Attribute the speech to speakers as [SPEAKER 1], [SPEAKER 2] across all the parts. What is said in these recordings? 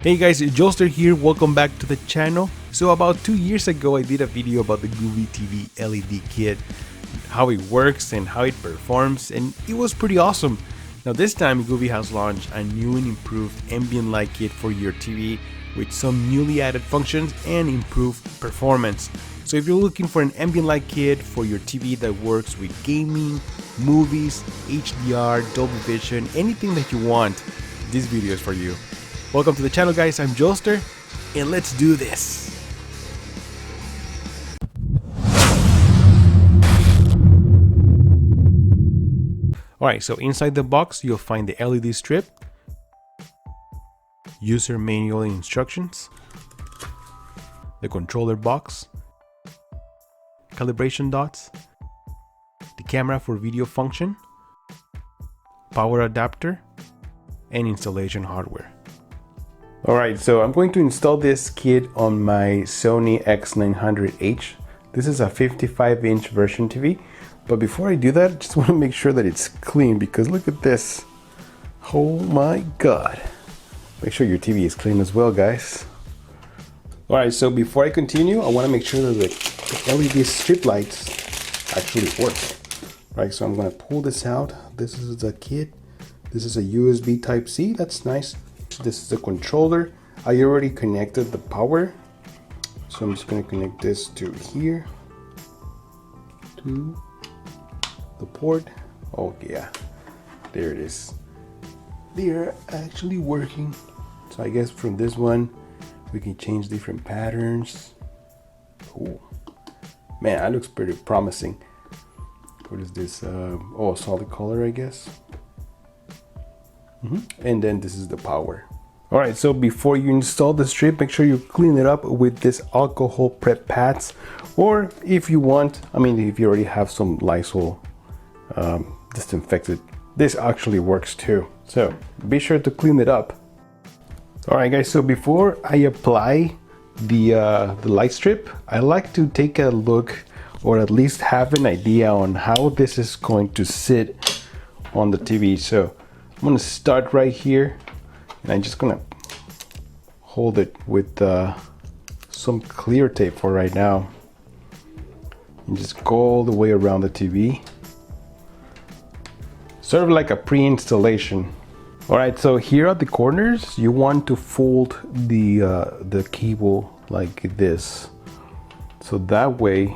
[SPEAKER 1] Hey guys, Joester here, welcome back to the channel. So about 2 years ago I did a video about the Govee TV LED kit, how it works and how it performs, and it was pretty awesome. Now this time Govee has launched a new and improved ambient light kit for your TV with some newly added functions and improved performance. So if you're looking for an ambient light kit for your TV that works with gaming, movies, HDR, Dolby Vision, anything that you want, this video is for you. Welcome to the channel guys, I'm Joester, and let's do this! Alright, so inside the box you'll find the LED strip, user manual instructions, the controller box, calibration dots, the camera for video function, power adapter, and installation hardware. Alright, so I'm going to install this kit on my Sony X900H. This is a 55-inch version TV, but before I do that, I just want to make sure that it's clean because look at this. Oh my god. Make sure your TV is clean as well, guys. Alright, so before I continue, I want to make sure that the LED strip lights actually work. Right, so I'm going to pull this out. This is the kit. This is a USB Type-C, that's nice. This is the controller. I already connected the power, so I'm just going to connect this to here, to the port. Oh yeah, there it is. They are actually working. So I guess from this one we can change different patterns. Cool, man, that looks pretty promising. What is this? Oh, solid color, I guess. And then this is the power. Alright, so before you install the strip, make sure you clean it up with this alcohol prep pads, or if you want, I mean if you already have some Lysol disinfected, this actually works too, so be sure to clean it up. Alright guys, so before I apply the light strip, I like to take a look, or at least have an idea on how this is going to sit on the TV. So I'm going to start right here, and I'm just going to hold it with some clear tape for right now, and just go all the way around the TV, sort of like a pre-installation. Alright, so here at the corners you want to fold the cable like this, so that way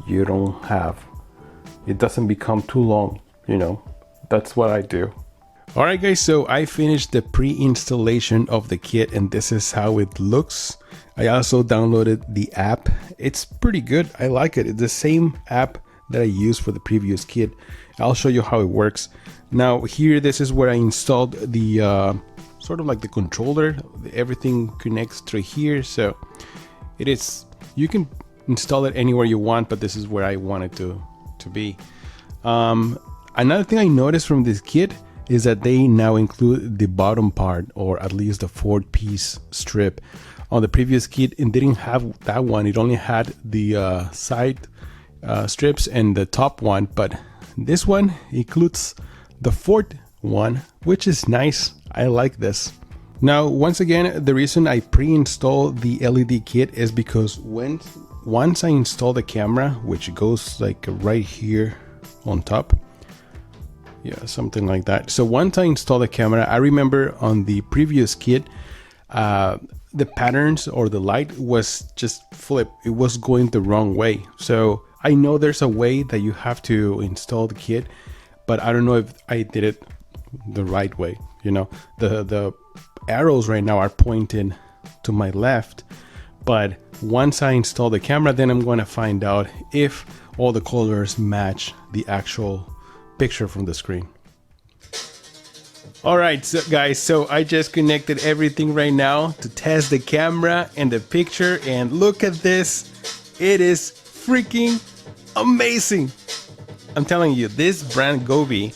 [SPEAKER 1] you don't have, it doesn't become too long, you know. That's what I do. Alright guys, so I finished the pre-installation of the kit and this is how it looks. I also downloaded the app. It's pretty good, I like it. It's the same app that I used for the previous kit. I'll show you how it works. Now here, this is where I installed the sort of like the controller. Everything connects through here, so it is, you can install it anywhere you want, but this is where I want it to be. Another thing I noticed from this kit is that they now include the bottom part, or at least the 4-piece strip. On the previous kit it didn't have that one, it only had the side strips and the top one, but this one includes the 4th one, which is nice. I like this. Now once again, the reason I pre-install the LED kit is because once I install the camera, which goes like right here on top, yeah, something like that. So once I install the camera, I remember on the previous kit, the patterns or the light was just flipped. It was going the wrong way. So I know there's a way that you have to install the kit, but I don't know if I did it the right way. You know, the arrows right now are pointing to my left, but once I install the camera, then I'm going to find out if all the colors match the actual picture from the screen. Alright, so guys, so I just connected everything right now to test the camera and the picture, and look at this. It is freaking amazing. I'm telling you, this brand Govee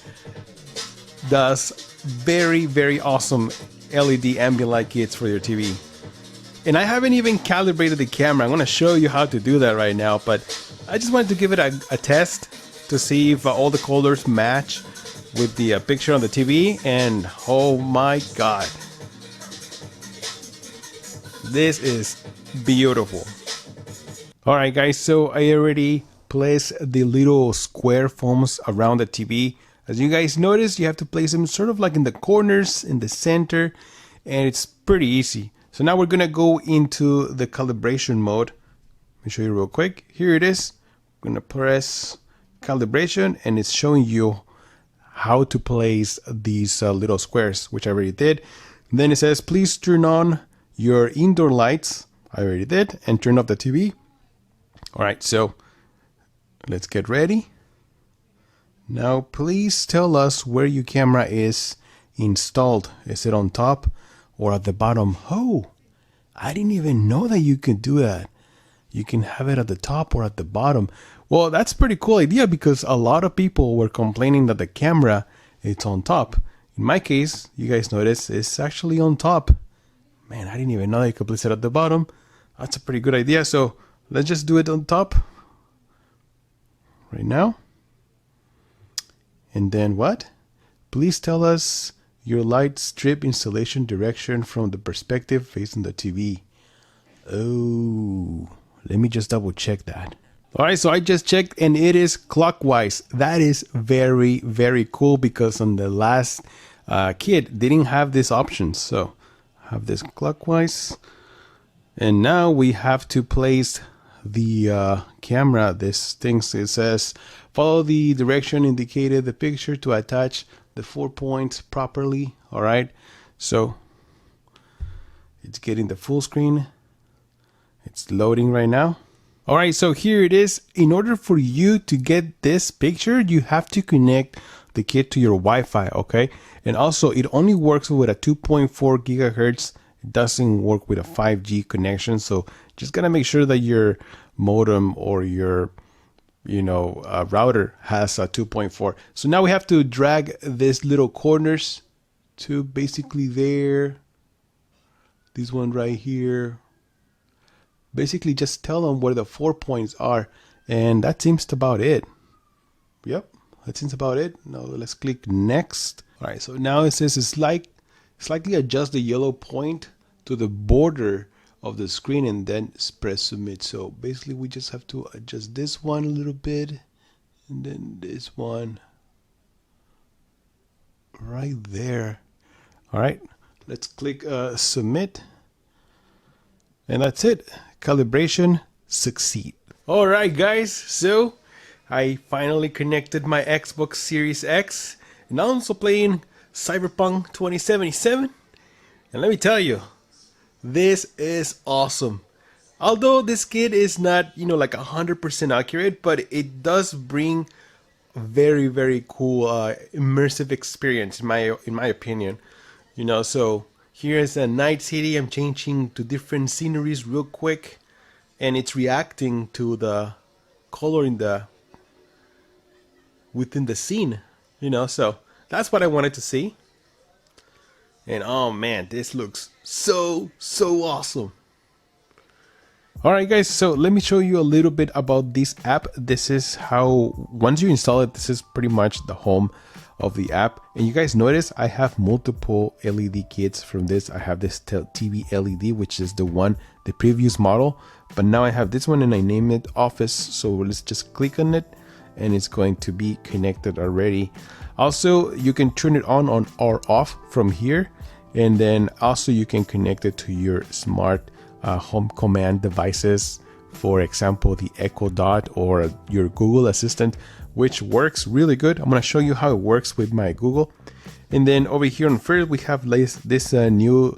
[SPEAKER 1] does very awesome LED ambient light kits for your TV. And I haven't even calibrated the camera. I'm going to show you how to do that right now, but I just wanted to give it a test to see if all the colors match with the picture on the TV, and oh my god, This is beautiful. All right, guys, so I already placed the little square foams around the TV. As you guys notice, you have to place them sort of like in the corners, in the center, and it's pretty easy. So now we're gonna go into the calibration mode. Let me show you real quick. Here it is. I'm gonna press calibration, and it's showing you how to place these little squares, which I already did. And then it says, please turn on your indoor lights. I already did, and turn off the TV. All right, so let's get ready. Now, please tell us where your camera is installed. Is it on top or at the bottom? Oh, I didn't even know that you could do that. You can have it at the top or at the bottom. Well, that's a pretty cool idea because a lot of people were complaining that the camera is on top. In my case, you guys notice it's actually on top. Man, I didn't even know you could place it at the bottom. That's a pretty good idea. So let's just do it on top right now. And then what? Please tell us your light strip installation direction from the perspective facing the TV. Oh, let me just double check that. All right, so I just checked and it is clockwise. That is very, very cool because on the last kit didn't have this option. So I have this clockwise. And now we have to place the camera. This thing, it says, follow the direction indicated in the picture to attach the 4 points properly. All right, so it's getting the full screen. It's loading right now. All right, so here it is. In order for you to get this picture, you have to connect the kit to your Wi-Fi, okay? And also, it only works with a 2.4 gigahertz. It doesn't work with a 5G connection. So just gotta make sure that your modem or your router has a 2.4. So now we have to drag these little corners to basically there. This one right here. Basically just tell them where the 4 points are, and that seems about it. Yep, that seems about it. Now let's click next. All right, so now it says slightly adjust the yellow point to the border of the screen and then press submit. So basically we just have to adjust this one a little bit and then this one right there. All right, let's click submit, and that's it. Calibration succeed. All right, guys, so I finally connected my Xbox Series X, and I'm also playing Cyberpunk 2077, and let me tell you, this is awesome. Although this kit is not, like 100% accurate, but it does bring a very, very cool immersive experience in my opinion. So here's a night city. I'm changing to different sceneries real quick, and it's reacting to the color within the scene. So that's what I wanted to see. And oh man, this looks so awesome. All right, guys, so let me show you a little bit about this app. This is how, once you install it, this is pretty much the home of the app. And you guys notice I have multiple LED kits from this. I have this TV LED, which is the previous model, but now I have this one and I name it Office. So let's just click on it and it's going to be connected already. Also, you can turn it on or off from here, and then also you can connect it to your smart home command devices, for example the Echo Dot or your Google Assistant, which works really good. I'm going to show you how it works with my Google. And then over here on first we have this new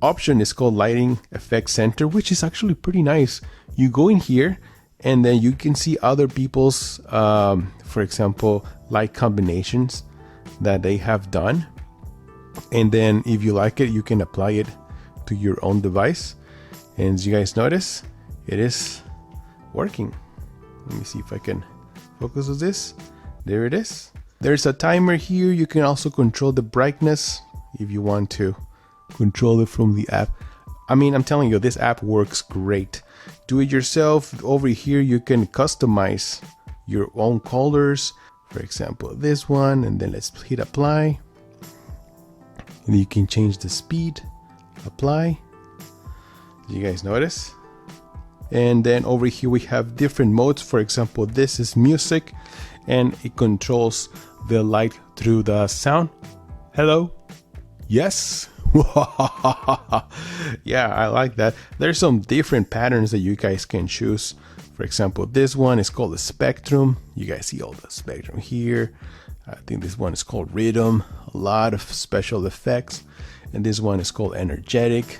[SPEAKER 1] option. Is called Lighting Effects Center, which is actually pretty nice. You go in here and then you can see other people's for example light combinations that they have done, and then if you like it you can apply it to your own device. And as you guys notice, it is working. Let me see if I can focus on this. There it is. There's a timer here. You can also control the brightness if you want to control it from the app. I mean, I'm telling you, this app works great. Do it yourself. Over here you can customize your own colors, for example this one, and then let's hit apply, and you can change the speed apply. Do you guys notice? And then over here we have different modes. For example, this is music, and it controls the light through the sound. Hello? Yes? Yeah, I like that. There's some different patterns that you guys can choose. For example, this one is called the spectrum. You guys see all the spectrum here. I think this one is called rhythm. A lot of special effects. And this one is called energetic.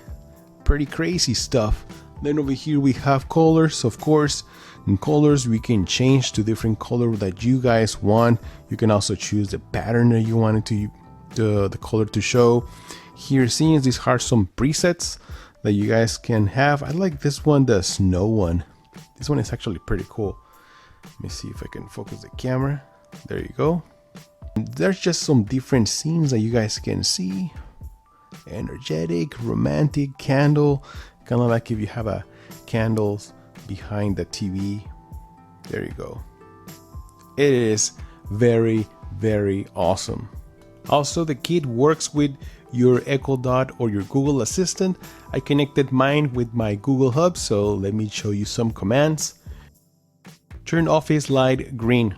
[SPEAKER 1] Pretty crazy stuff. Then over here we have colors. Of course, in colors we can change to different color that you guys want. You can also choose the pattern that you want it to the color to show. Here, since these are some presets that you guys can have. I like this one, the snow one. This one is actually pretty cool. Let me see if I can focus the camera. There you go. There's just some different scenes that you guys can see. Energetic, romantic, candle. Kind of like if you have a candles behind the TV. There you go. It is very, very awesome. Also, the kit works with your Echo Dot or your Google Assistant. I connected mine with my Google Hub, so let me show you some commands. Turn office light green.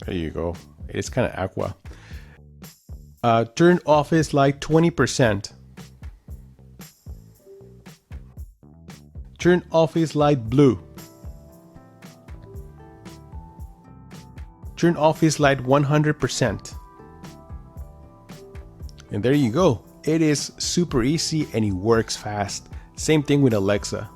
[SPEAKER 1] There you go. It's kind of aqua. Turn office light 20%. Turn office light blue. Turn office light 100%. And there you go. It is super easy and it works fast. Same thing with Alexa.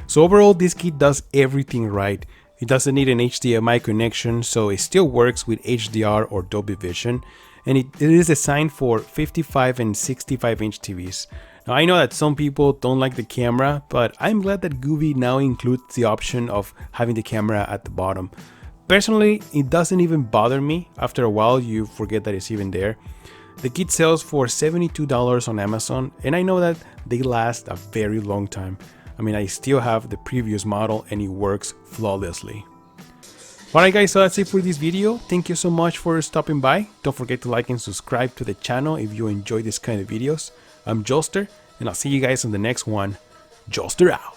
[SPEAKER 1] So overall, this kit does everything right. It doesn't need an HDMI connection, so it still works with HDR or Dolby Vision. And it is designed for 55 and 65 inch TVs. Now I know that some people don't like the camera, but I'm glad that Govee now includes the option of having the camera at the bottom. Personally, it doesn't even bother me. After a while, you forget that it's even there. The kit sells for $72 on Amazon, and I know that they last a very long time. I mean, I still have the previous model and it works flawlessly. Alright guys, so that's it for this video. Thank you so much for stopping by. Don't forget to like and subscribe to the channel if you enjoy this kind of videos. I'm Joelster, and I'll see you guys on the next one. Joelster out!